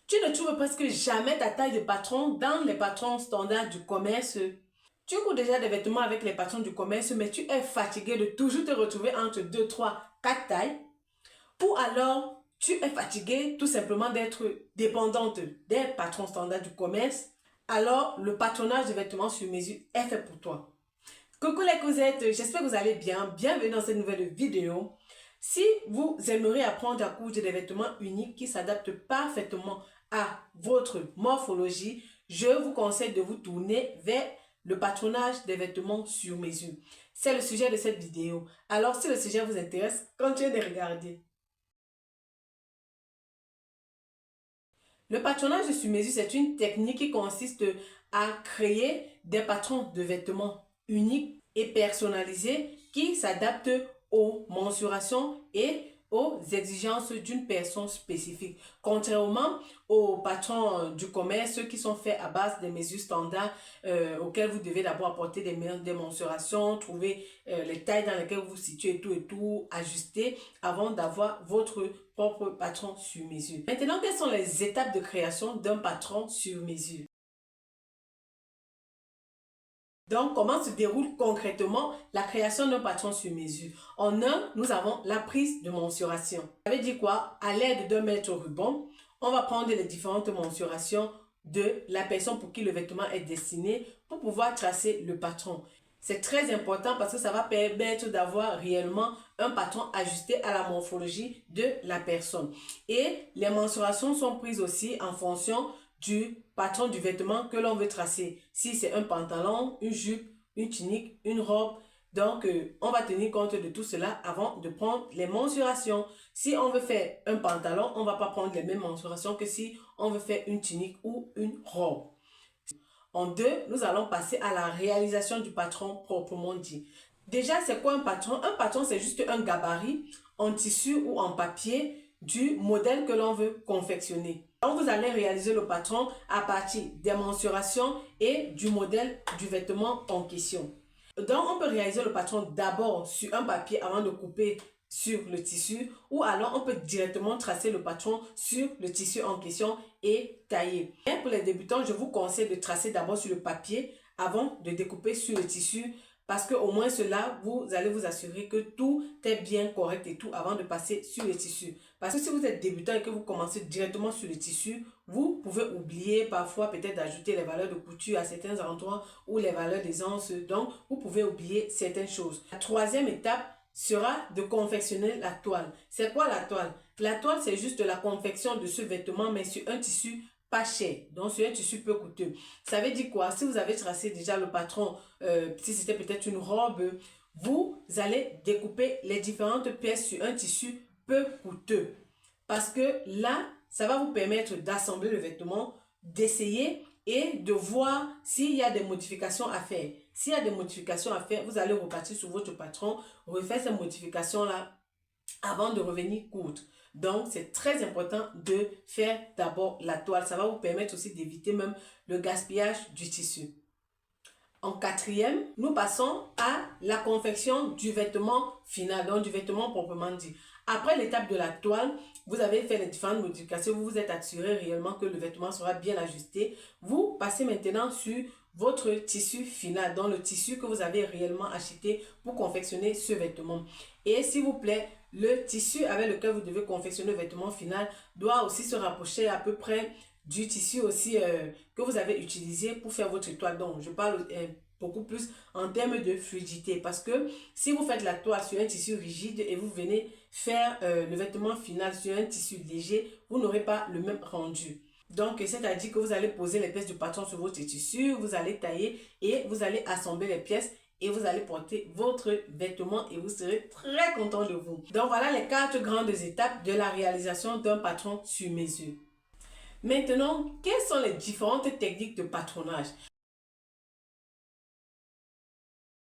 Tu ne trouves presque jamais ta taille de patron dans les patrons standards du commerce. Tu cours déjà des vêtements avec les patrons du commerce, mais tu es fatigué de toujours te retrouver entre 2, 3, 4 tailles. Ou alors, tu es fatigué tout simplement d'être dépendante des patrons standards du commerce. Alors, le patronage de vêtements sur mesure est fait pour toi. Coucou les cousettes, j'espère que vous allez bien. Bienvenue dans cette nouvelle vidéo. Si vous aimeriez apprendre à coudre des vêtements uniques qui s'adaptent parfaitement à votre morphologie, je vous conseille de vous tourner vers le patronage des vêtements sur mesure. C'est le sujet de cette vidéo. Alors, si le sujet vous intéresse, continuez de regarder. Le patronage sur mesure, c'est une technique qui consiste à créer des patrons de vêtements uniques et personnalisés qui s'adaptent aux mensurations et aux exigences d'une personne spécifique. Contrairement aux patrons du commerce qui sont faits à base des mesures standards auxquelles vous devez d'abord apporter des mensurations, trouver les tailles dans lesquelles vous vous situez et tout, ajuster avant d'avoir votre propre patron sur mesure. Maintenant, quelles sont les étapes de création d'un patron sur mesure? Donc, comment se déroule concrètement la création d'un patron sur mesure? En un, nous avons la prise de mensuration. Ça veut dire quoi? À l'aide d'un mètre ruban, on va prendre les différentes mensurations de la personne pour qui le vêtement est destiné pour pouvoir tracer le patron. C'est très important parce que ça va permettre d'avoir réellement un patron ajusté à la morphologie de la personne. Et les mensurations sont prises aussi en fonction du patron du vêtement que l'on veut tracer. Si c'est un pantalon, une jupe, une tunique, une robe. Donc, on va tenir compte de tout cela avant de prendre les mensurations. Si on veut faire un pantalon, on ne va pas prendre les mêmes mensurations que si on veut faire une tunique ou une robe. En deux, nous allons passer à la réalisation du patron proprement dit. Déjà, c'est quoi un patron? Un patron, c'est juste un gabarit en tissu ou en papier du modèle que l'on veut confectionner. Donc, vous allez réaliser le patron à partir des mensurations et du modèle du vêtement en question. Donc, on peut réaliser le patron d'abord sur un papier avant de couper sur le tissu, ou alors on peut directement tracer le patron sur le tissu en question et tailler. Et pour les débutants, je vous conseille de tracer d'abord sur le papier avant de découper sur le tissu, parce qu'au moins cela, vous allez vous assurer que tout est bien correct et tout avant de passer sur le tissu. Parce que si vous êtes débutant et que vous commencez directement sur le tissu, vous pouvez oublier parfois peut-être d'ajouter les valeurs de couture à certains endroits ou les valeurs d'aisance. Donc, vous pouvez oublier certaines choses. La troisième étape sera de confectionner la toile. C'est quoi la toile? La toile, c'est juste la confection de ce vêtement, mais sur un tissu pas cher, donc sur un tissu peu coûteux. Ça veut dire quoi? Si vous avez tracé déjà le patron, si c'était peut-être une robe, vous allez découper les différentes pièces sur un tissu peu coûteux. Parce que là, ça va vous permettre d'assembler le vêtement, d'essayer et de voir s'il y a des modifications à faire. S'il y a des modifications à faire, vous allez repartir sur votre patron, refaire ces modifications-là avant de revenir coudre. Donc, c'est très important de faire d'abord la toile. Ça va vous permettre aussi d'éviter même le gaspillage du tissu. En quatrième, nous passons à la confection du vêtement final, donc du vêtement proprement dit. Après l'étape de la toile, vous avez fait les différentes modifications, vous vous êtes assuré réellement que le vêtement sera bien ajusté. Vous passez maintenant sur votre tissu final, donc le tissu que vous avez réellement acheté pour confectionner ce vêtement. Et s'il vous plaît, le tissu avec lequel vous devez confectionner le vêtement final doit aussi se rapprocher à peu près du tissu aussi que vous avez utilisé pour faire votre toile. Donc, je parle beaucoup plus en termes de fluidité parce que si vous faites la toile sur un tissu rigide et vous venez faire le vêtement final sur un tissu léger, vous n'aurez pas le même rendu. Donc, c'est-à-dire que vous allez poser les pièces du patron sur votre tissu, vous allez tailler et vous allez assembler les pièces et vous allez porter votre vêtement et vous serez très content de vous. Donc, voilà les 4 grandes étapes de la réalisation d'un patron sur mesure. Maintenant, quelles sont les différentes techniques de patronage?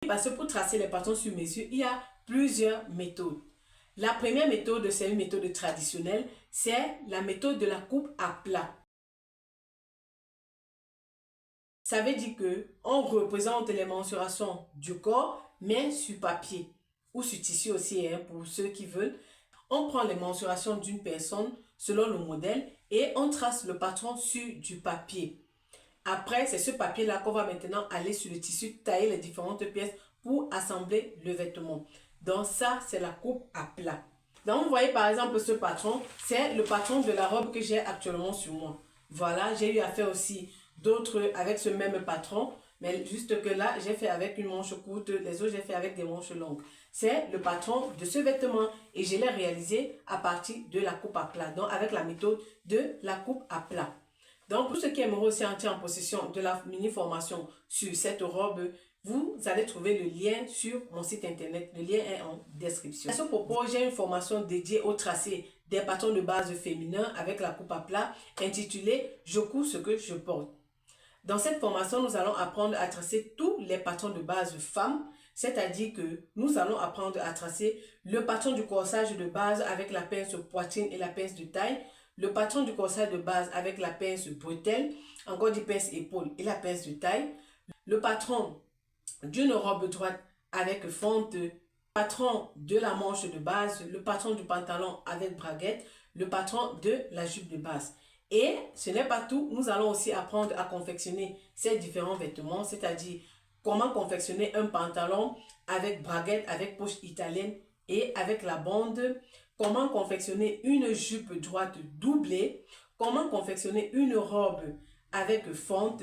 Parce que pour tracer les patrons sur mesure, il y a plusieurs méthodes. La première méthode, c'est une méthode traditionnelle, c'est la méthode de la coupe à plat. Ça veut dire qu'on représente les mensurations du corps, mais sur papier ou sur tissu aussi, hein, pour ceux qui veulent. On prend les mensurations d'une personne selon le modèle et on trace le patron sur du papier. Après, c'est ce papier-là qu'on va maintenant aller sur le tissu, tailler les différentes pièces pour assembler le vêtement. Donc ça, c'est la coupe à plat. Donc vous voyez par exemple ce patron, c'est le patron de la robe que j'ai actuellement sur moi. Voilà, j'ai eu à faire aussi d'autres avec ce même patron, mais juste que là, j'ai fait avec une manche courte, les autres j'ai fait avec des manches longues. C'est le patron de ce vêtement et je l'ai réalisé à partir de la coupe à plat, donc avec la méthode de la coupe à plat. Donc, pour ceux qui aimeraient aussi entrer en possession de la mini-formation sur cette robe, vous allez trouver le lien sur mon site internet. Le lien est en description. À ce propos, j'ai une formation dédiée au tracé des patrons de base féminins avec la coupe à plat intitulée « Je couds ce que je porte ». Dans cette formation, nous allons apprendre à tracer tous les patrons de base femmes, c'est-à-dire que nous allons apprendre à tracer le patron du corsage de base avec la pince poitrine et la pince de taille, le patron du corsage de base avec la pince bretelle, encore du pince épaule et la pince de taille, le patron d'une robe droite avec fente, le patron de la manche de base, le patron du pantalon avec braguette, le patron de la jupe de base. Et ce n'est pas tout, nous allons aussi apprendre à confectionner ces différents vêtements, c'est-à-dire comment confectionner un pantalon avec braguette, avec poche italienne et avec la bande, comment confectionner une jupe droite doublée, comment confectionner une robe avec fente,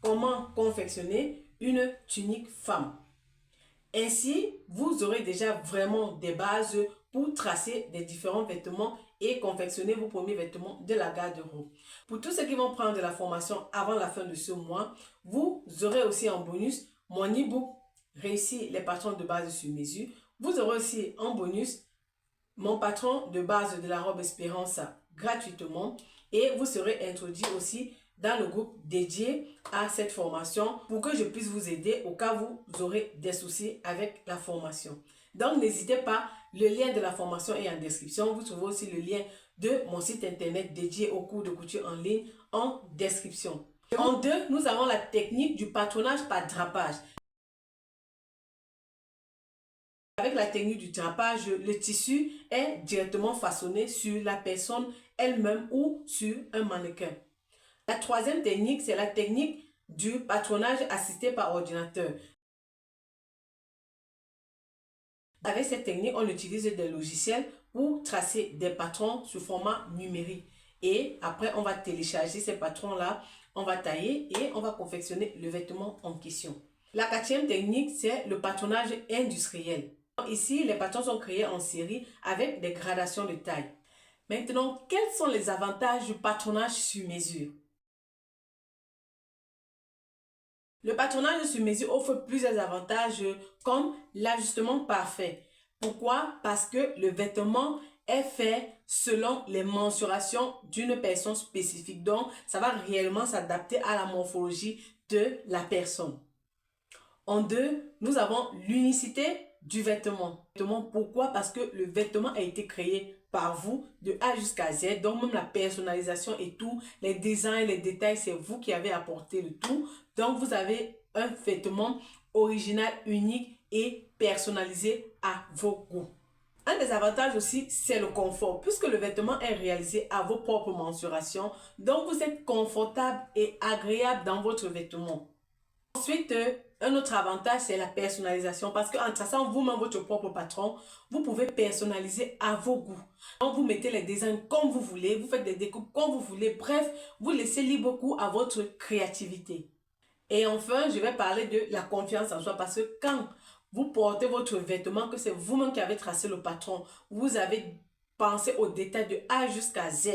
comment confectionner une tunique femme. Ainsi, vous aurez déjà vraiment des bases pour tracer des différents vêtements et confectionner vos premiers vêtements de la garde-robe. Pour tous ceux qui vont prendre la formation avant la fin de ce mois, vous aurez aussi en bonus mon e-book Réussir les patrons de base sur mesure. Vous aurez aussi en bonus mon patron de base de la robe Espérance gratuitement et vous serez introduit aussi dans le groupe dédié à cette formation pour que je puisse vous aider au cas où vous aurez des soucis avec la formation. Donc, n'hésitez pas, le lien de la formation est en description. Vous trouvez aussi le lien de mon site internet dédié aux cours de couture en ligne en description. En deux, nous avons la technique du patronage par drapage. Avec la technique du drapage, le tissu est directement façonné sur la personne elle-même ou sur un mannequin. La troisième technique, c'est la technique du patronage assisté par ordinateur. Avec cette technique, on utilise des logiciels pour tracer des patrons sous format numérique. Et après, on va télécharger ces patrons-là, on va tailler et on va confectionner le vêtement en question. La quatrième technique, c'est le patronage industriel. Ici, les patrons sont créés en série avec des gradations de taille. Maintenant, quels sont les avantages du patronage sur mesure? Le patronage sur mesure offre plusieurs avantages comme l'ajustement parfait. Pourquoi? Parce que le vêtement est fait selon les mensurations d'une personne spécifique. Donc, ça va réellement s'adapter à la morphologie de la personne. En deux, nous avons l'unicité du vêtement. Pourquoi? Parce que le vêtement a été créé par vous de A jusqu'à Z, donc même la personnalisation et tout, les designs, les détails, c'est vous qui avez apporté le tout. Donc vous avez un vêtement original, unique et personnalisé à vos goûts. Un des avantages aussi, c'est le confort, puisque le vêtement est réalisé à vos propres mensurations, donc vous êtes confortable et agréable dans votre vêtement. Ensuite, un autre avantage, c'est la personnalisation parce qu'en traçant vous-même votre propre patron, vous pouvez personnaliser à vos goûts. Donc, vous mettez les designs comme vous voulez, vous faites des découpes comme vous voulez. Bref, vous laissez libre cours à votre créativité. Et enfin, je vais parler de la confiance en soi parce que quand vous portez votre vêtement, que c'est vous-même qui avez tracé le patron, vous avez pensé aux détails de A jusqu'à Z.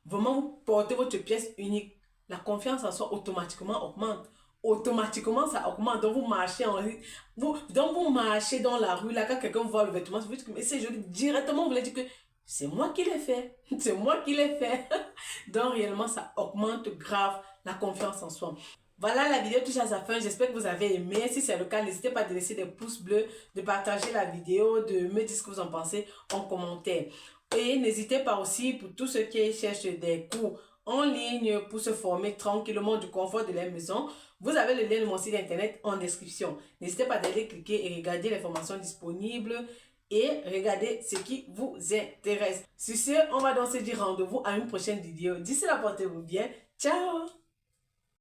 Vraiment, vous portez votre pièce unique. La confiance en soi automatiquement augmente. Automatiquement ça augmente, donc vous marchez vous marchez dans la rue là, quand quelqu'un voit le vêtement, vous dites que c'est joli, directement vous voulez dire que c'est moi qui l'ai fait, c'est moi qui l'ai fait. Donc réellement ça augmente grave la confiance en soi. Voilà, la vidéo touche à sa fin, j'espère que vous avez aimé. Si c'est le cas, n'hésitez pas à laisser des pouces bleus, de partager la vidéo, de me dire ce que vous en pensez en commentaire. Et n'hésitez pas aussi, pour tous ceux qui cherchent des cours en ligne pour se former tranquillement du confort de leur maison, vous avez le lien de mon site internet en description. N'hésitez pas d'aller cliquer et regarder les formations disponibles et regardez ce qui vous intéresse. Sur ce, on va donc se dire rendez-vous à une prochaine vidéo. D'ici là, portez-vous bien. Ciao!